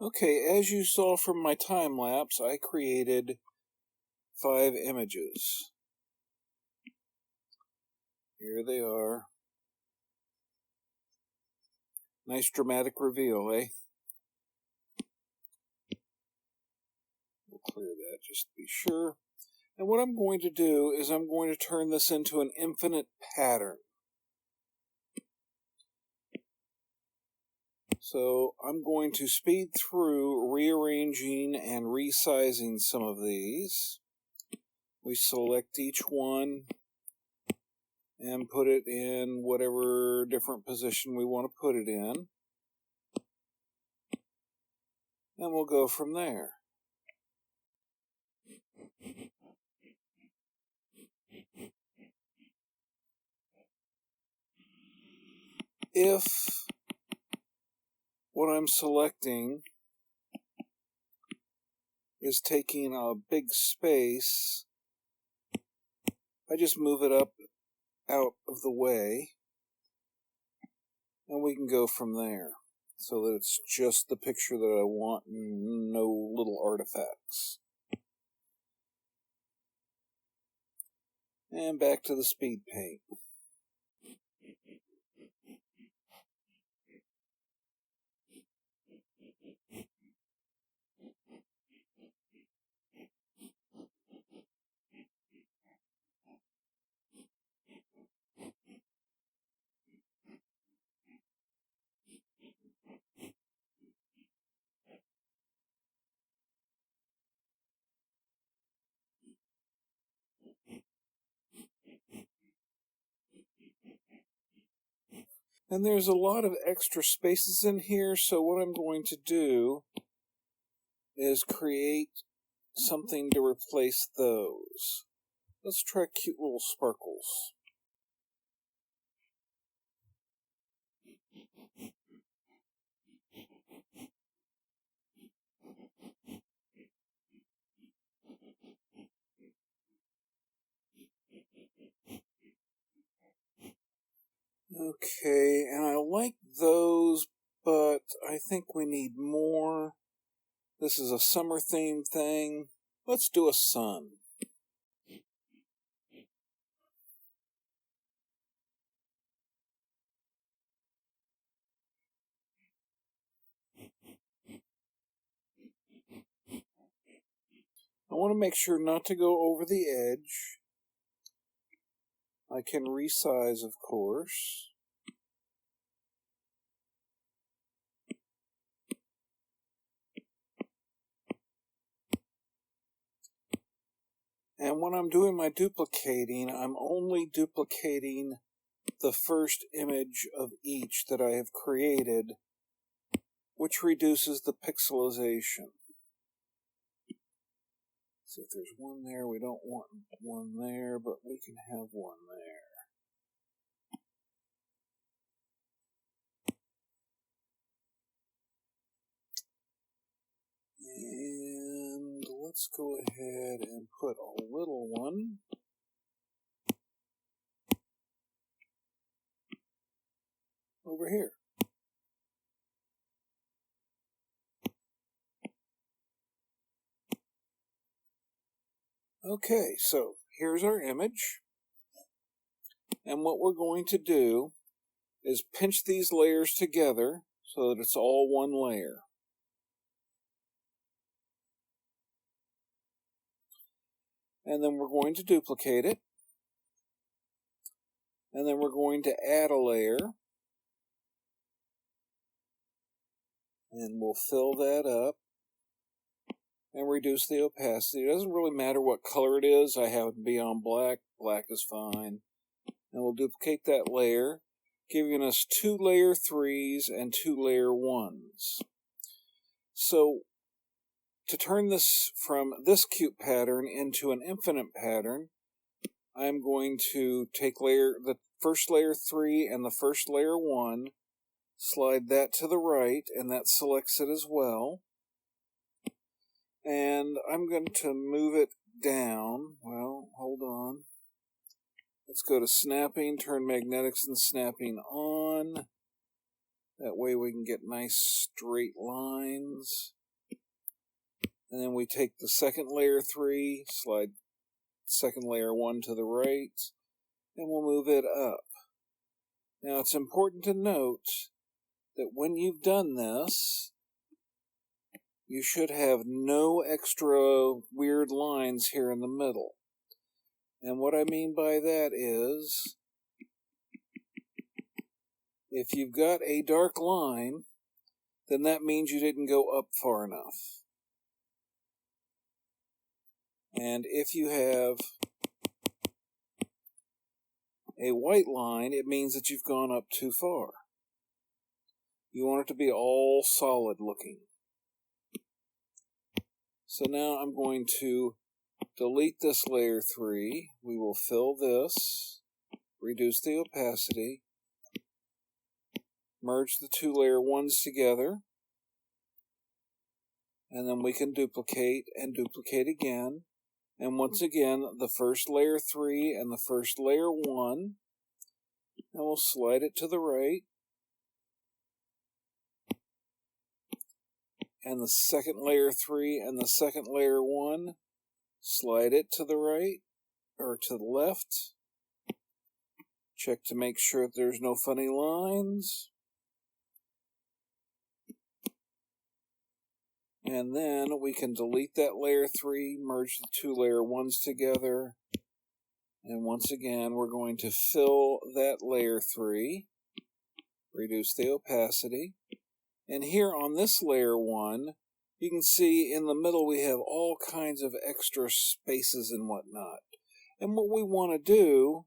Okay, as you saw from my time lapse, I created 5 images. Here they are. Nice dramatic reveal, eh? We'll clear that just to be sure. And what I'm going to do is I'm going to turn this into an infinite pattern. So I'm going to speed through rearranging and resizing some of these. We select each one and put it in whatever different position we want to put it in. And we'll go from there. If what I'm selecting is taking a big space, I just move it up out of the way, and we can go from there, so that it's just the picture that I want and no little artifacts. And back to the speed paint. And there's a lot of extra spaces in here, so what I'm going to do is create something to replace those. Let's try cute little sparkles. Okay, and I like those, but I think we need more. This is a summer theme thing. Let's do a sun. I want to make sure not to go over the edge. I can resize, of course. And when I'm doing my duplicating, I'm only duplicating the first image of each that I have created, which reduces the pixelization. See if there's one there. We don't want one there, but we can have one there. And let's go ahead and put a little one over here. Okay, so here's our image. And what we're going to do is pinch these layers together so that it's all one layer. And then we're going to duplicate it. And then we're going to add a layer. And we'll fill that up and reduce the opacity. It doesn't really matter what color it is. I have it be on black. Black is fine. And we'll duplicate that layer, giving us 2 layer 3s and 2 layer 1s. So to turn this from this cute pattern into an infinite pattern, I'm going to take the first layer 3 and the first layer 1, slide that to the right, and that selects it as well. And I'm going to move it down. Well, hold on. Let's go to snapping, turn magnetics and snapping on. That way we can get nice straight lines. And then we take the second layer 3, slide second layer 1 to the right, and we'll move it up. Now it's important to note that when you've done this, you should have no extra weird lines here in the middle. And what I mean by that is, if you've got a dark line, then that means you didn't go up far enough. And if you have a white line, it means that you've gone up too far. You want it to be all solid looking. So now I'm going to delete this layer 3. We will fill this, reduce the opacity, merge the 2 layer 1s together, and then we can duplicate and duplicate again. And once again, the first layer 3 and the first layer 1, and we'll slide it to the right. And the second layer 3 and the second layer 1, slide it to the right, or to the left. Check to make sure that there's no funny lines. And then we can delete that layer 3, merge the 2 layer 1s together. And once again, we're going to fill that layer 3, reduce the opacity. And here on this layer 1, you can see in the middle we have all kinds of extra spaces and whatnot. And what we want to do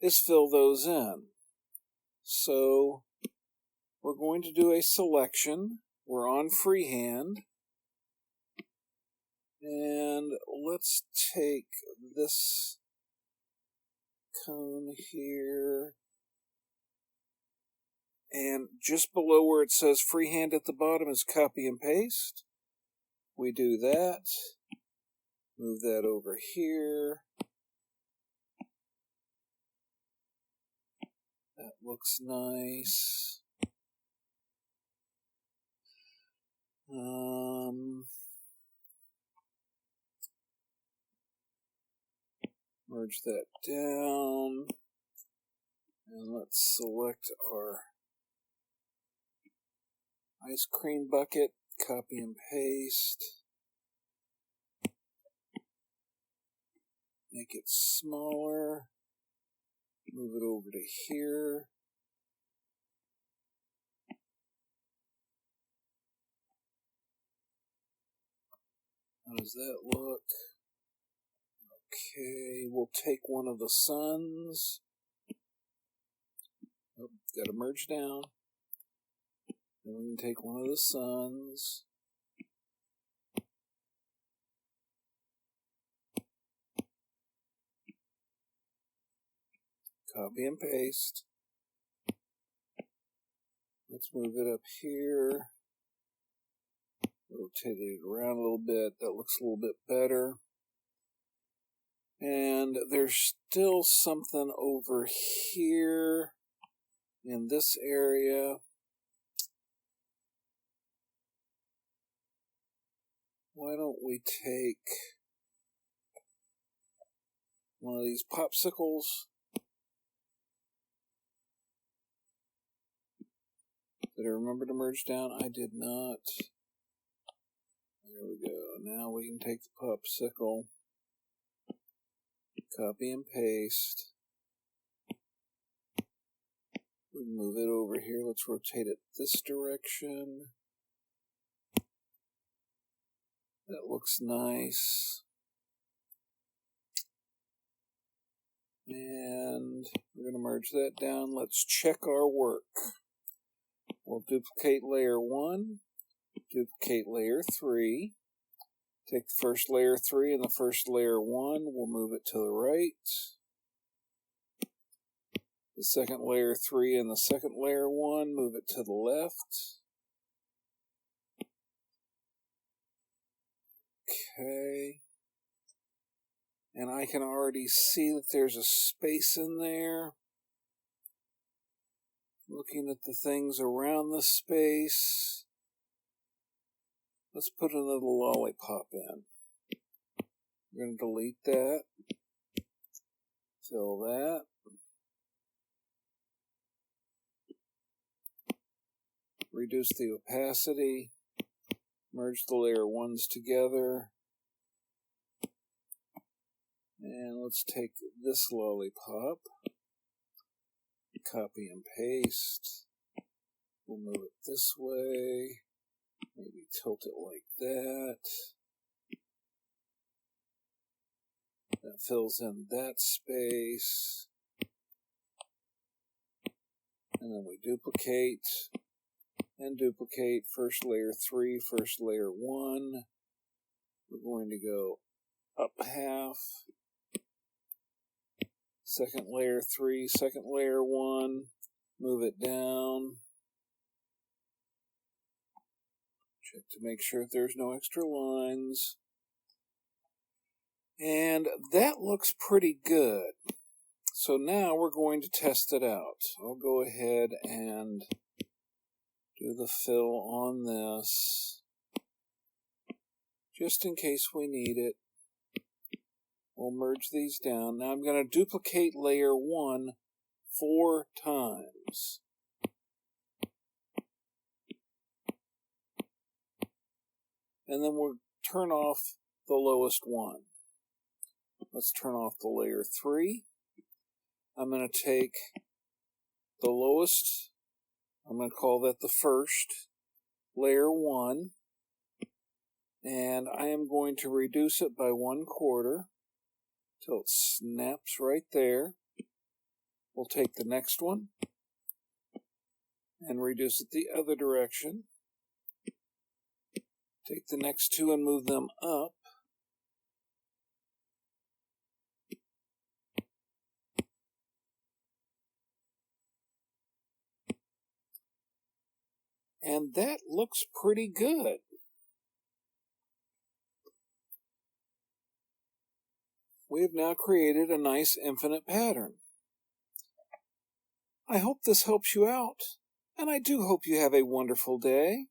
is fill those in. So we're going to do a selection. We're on freehand. And let's take this cone here. And just below where it says freehand at the bottom is copy and paste. We do that. Move that over here. That looks nice. Merge that down. And let's select our ice cream bucket, copy and paste. Make it smaller. Move it over to here. How does that look? Okay, we'll take one of the suns. Oh, gotta merge down. Then we can take one of the suns. Copy and paste. Let's move it up here. Rotate it around a little bit. That looks a little bit better. And there's still something over here in this area. Why don't we take one of these popsicles? Did I remember to merge down? I did not. There we go. Now we can take the popsicle, copy and paste. We can move it over here. Let's rotate it this direction. That looks nice. And we're going to merge that down. Let's check our work. We'll duplicate layer 1, duplicate layer 3, take the first layer 3 and the first layer 1, we'll move it to the right. The second layer 3 and the second layer 1, move it to the left. Okay. And I can already see that there's a space in there. Looking at the things around the space. Let's put another lollipop in. We're going to delete that. Fill that. Reduce the opacity. Merge the layer ones together. And let's take this lollipop. Copy and paste. We'll move it this way. Maybe tilt it like that. That fills in that space. And then we duplicate and duplicate. First layer 3, first layer 1. We're going to go up half. Second layer 3, second layer 1. Move it down. Check to make sure there's no extra lines. And that looks pretty good. So now we're going to test it out. I'll go ahead and do the fill on this, just in case we need it. We'll merge these down. Now I'm going to duplicate layer 1 4 times. And then we'll turn off the lowest one. Let's turn off the layer 3. I'm going to take the lowest, I'm going to call that the first, layer 1, and I am going to reduce it by 1/4 till it snaps right there. We'll take the next one and reduce it the other direction. Take the next two and move them up. And that looks pretty good. We have now created a nice infinite pattern. I hope this helps you out, and I do hope you have a wonderful day.